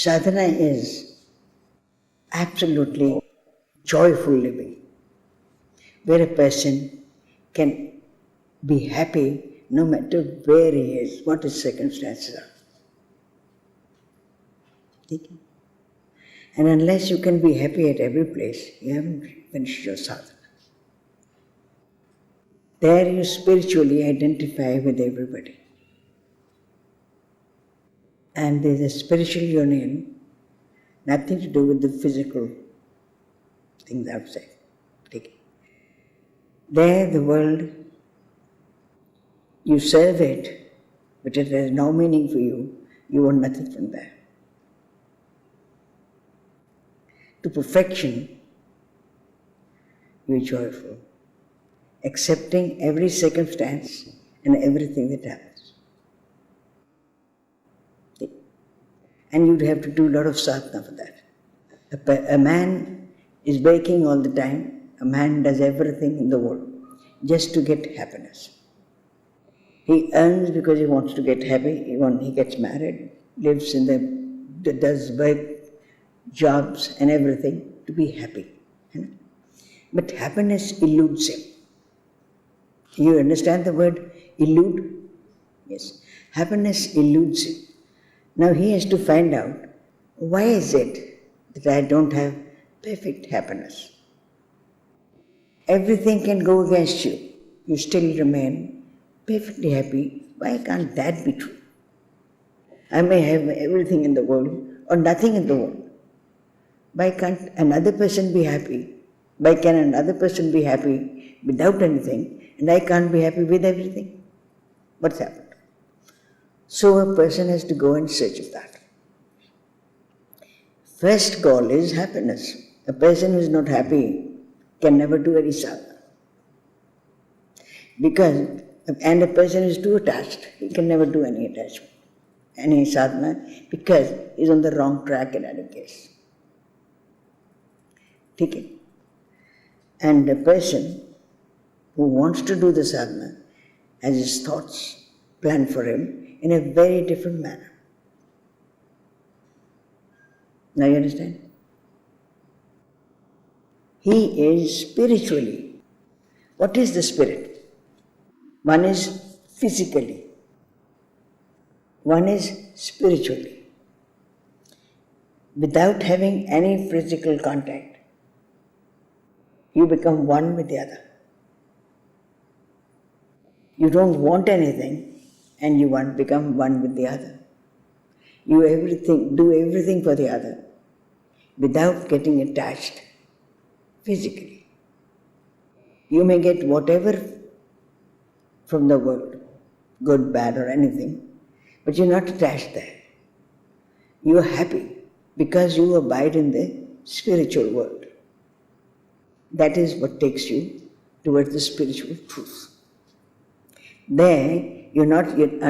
Sadhana is absolutely joyful living, where a person can be happy no matter where he is, what his circumstances are. Okay? And unless you can be happy at every place, you haven't finished your sadhana. There you spiritually identify with everybody. And there's a spiritual union, nothing to do with the physical things outside. Okay? There the world, you serve it, but it has no meaning for you, you want nothing from there. To perfection, you are joyful, accepting every circumstance and everything that happens. And you'd have to do a lot of sadhana for that. A man is baking all the time, a man does everything in the world just to get happiness. He earns because he wants to get happy, he gets married, lives does work, jobs and everything to be happy. But happiness eludes him. You understand the word elude? Yes. Happiness eludes him. Now he has to find out, why is it that I don't have perfect happiness? Everything can go against you. You still remain perfectly happy. Why can't that be true? I may have everything in the world or nothing in the world. Why can't another person be happy? Why can another person be happy without anything and I can't be happy with everything? What's happened? So a person has to go in search of that. First goal is happiness. A person who is not happy can never do any sadhana. And a person who is too attached, he can never do any sadhana, because he's on the wrong track in any case. Okay? And a person who wants to do the sadhana has his thoughts planned for him in a very different manner. Now you understand? He is spiritually. What is the spirit? One is physically. One is spiritually. Without having any physical contact, you become one with the other. You don't want anything and you become one with the other. You do everything for the other without getting attached physically. You may get whatever from the world, good, bad or anything, but you're not attached there. You are happy because you abide in the spiritual world. That is what takes you towards the spiritual truth. There, you're not yet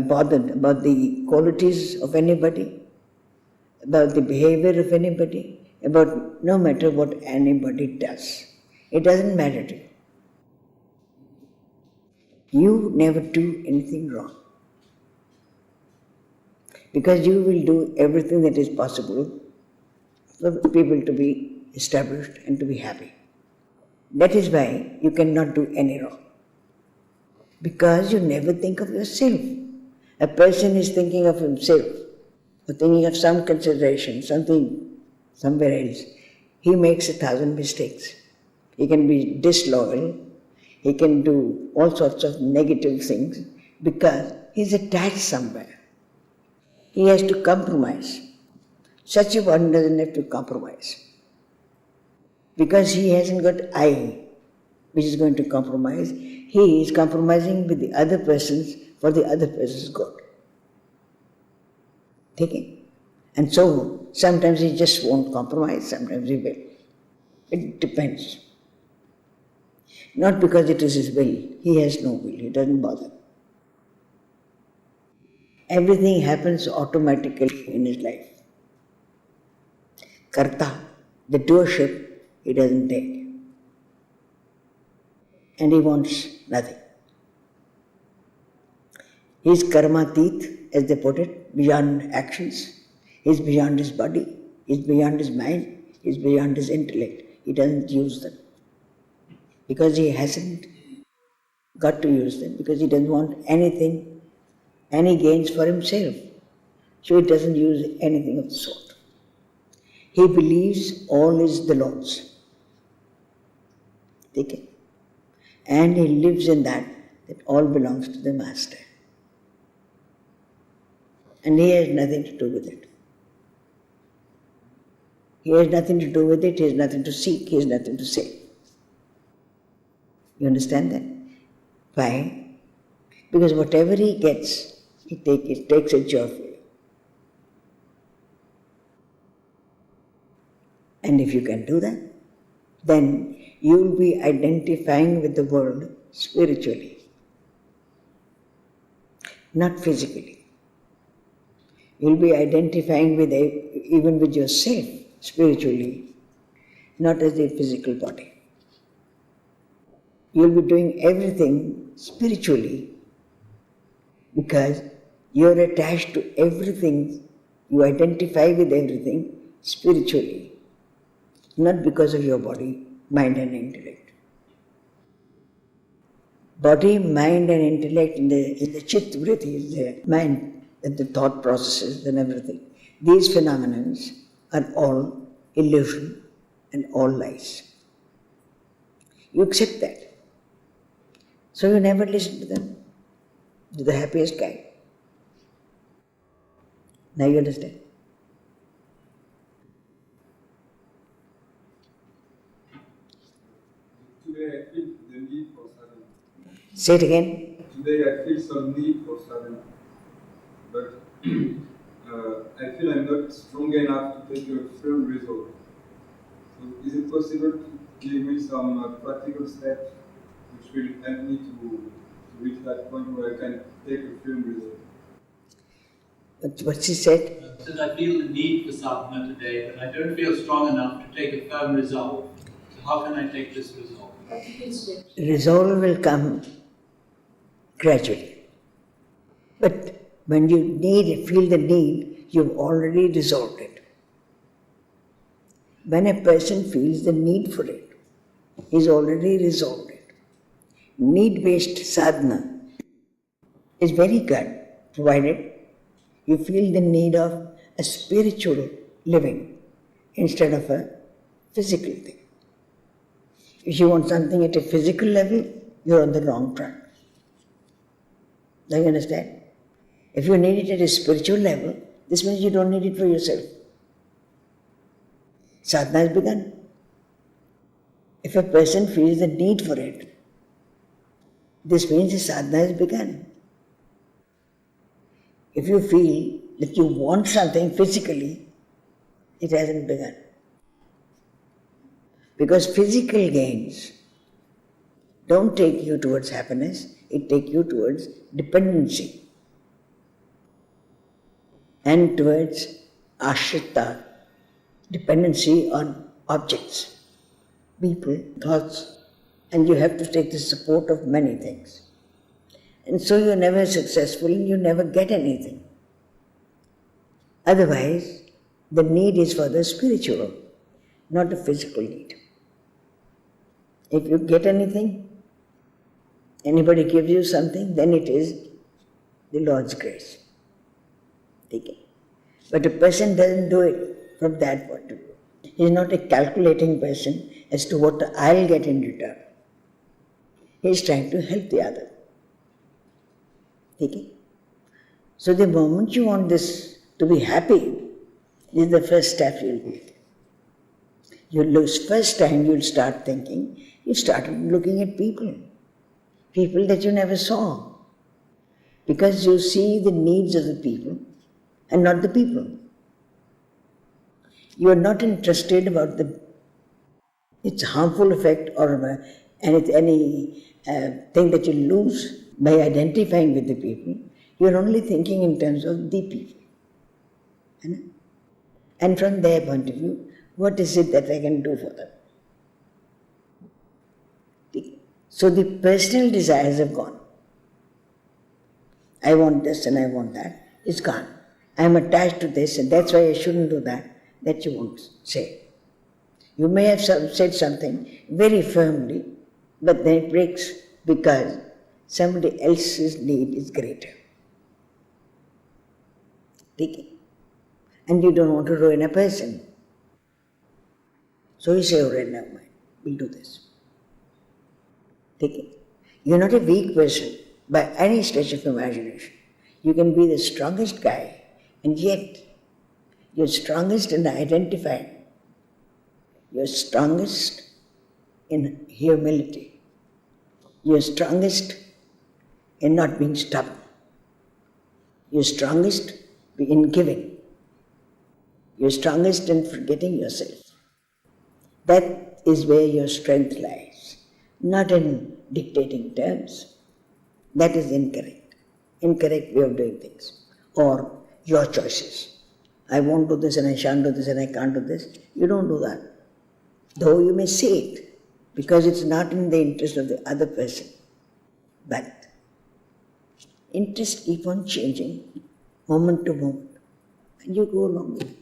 bothered about the qualities of anybody, about the behavior of anybody, about no matter what anybody does. It doesn't matter to you. You never do anything wrong. Because you will do everything that is possible for people to be established and to be happy. That is why you cannot do any wrong. Because you never think of yourself. A person is thinking of himself, or thinking of some consideration, something somewhere else. He makes 1,000 mistakes. He can be disloyal. He can do all sorts of negative things because he's attached somewhere. He has to compromise. Such a one doesn't have to compromise. Because he hasn't got I, which is going to compromise. He is compromising with the other persons for the other person's good. Okay? And so, sometimes he just won't compromise, sometimes he will. It depends. Not because it is his will. He has no will. He doesn't bother. Everything happens automatically in his life. Karta, the doership, he doesn't take. And he wants nothing. He is karmatit, as they put it, beyond actions. He's beyond his body, he's beyond his mind, he's beyond his intellect. He doesn't use them. Because he hasn't got to use them, because he doesn't want anything, any gains for himself. So he doesn't use anything of the sort. He believes all is the Lord's. Okay? And he lives in that all belongs to the Master. And he has nothing to do with it. He has nothing to do with it, he has nothing to seek, he has nothing to say. You understand that? Why? Because whatever he gets, he takes it joyfully. And if you can do that, then you will be identifying with the world spiritually, not physically. You will be identifying with even with yourself spiritually, not as a physical body. You will be doing everything spiritually because you are attached to everything, you identify with everything spiritually, not because of your body, mind and intellect. Body, mind and intellect in the Chit Vritti, the mind and the thought processes and everything. These phenomena are all illusion and all lies. You accept that. So you never listen to them. You're the happiest guy. Now you understand? Today I feel the need for sadhana. Say it again. Today I feel some need for sadhana. But I feel I'm not strong enough to take a firm resolve. So is it possible to give me some practical steps which will help me to reach that point where I can take a firm resolve? What she said? Says I feel the need for sadhana today, but I don't feel strong enough to take a firm resolve. So how can I take this resolve? Resolve will come gradually. But when you feel the need, you've already resolved it. When a person feels the need for it, he's already resolved it. Need-based sadhana is very good, provided you feel the need of a spiritual living instead of a physical thing. If you want something at a physical level, you're on the wrong track. Do you understand? If you need it at a spiritual level, this means you don't need it for yourself. Sadhana has begun. If a person feels the need for it, this means the sadhana has begun. If you feel that you want something physically, it hasn't begun. Because physical gains don't take you towards happiness, it takes you towards dependency and towards ashrita, dependency on objects, people, thoughts, and you have to take the support of many things. And so you're never successful and you never get anything. Otherwise, the need is for the spiritual, not the physical need. If you get anything, anybody gives you something, then it is the Lord's grace. Take it. But a person doesn't do it from that point of view. He is not a calculating person as to what I'll get in return. He is trying to help the other. Take it. So the moment you want this to be happy, this is the first step you'll take. First time you'll start thinking, you started looking at people that you never saw. Because you see the needs of the people and not the people. You are not interested about its harmful effect or any thing that you lose by identifying with the people. You are only thinking in terms of the people. And from their point of view, what is it that I can do for them? So the personal desires have gone. I want this and I want that. It's gone. I am attached to this and that's why I shouldn't do that you won't say. You may have said something very firmly, but then it breaks because somebody else's need is greater. Take it. And you don't want to ruin a person. So you say, all right, never mind, we'll do this. Take it. You're not a weak person by any stretch of imagination. You can be the strongest guy, and yet you're strongest in identifying. You're strongest in humility. You're strongest in not being stubborn. You're strongest in giving. You're strongest in forgetting yourself. That is where your strength lies, not in dictating terms. That is incorrect. Incorrect way of doing things. Or your choices. I won't do this and I shan't do this and I can't do this. You don't do that. Though you may say it, because it's not in the interest of the other person. But interests keep on changing moment to moment. And you go along with it.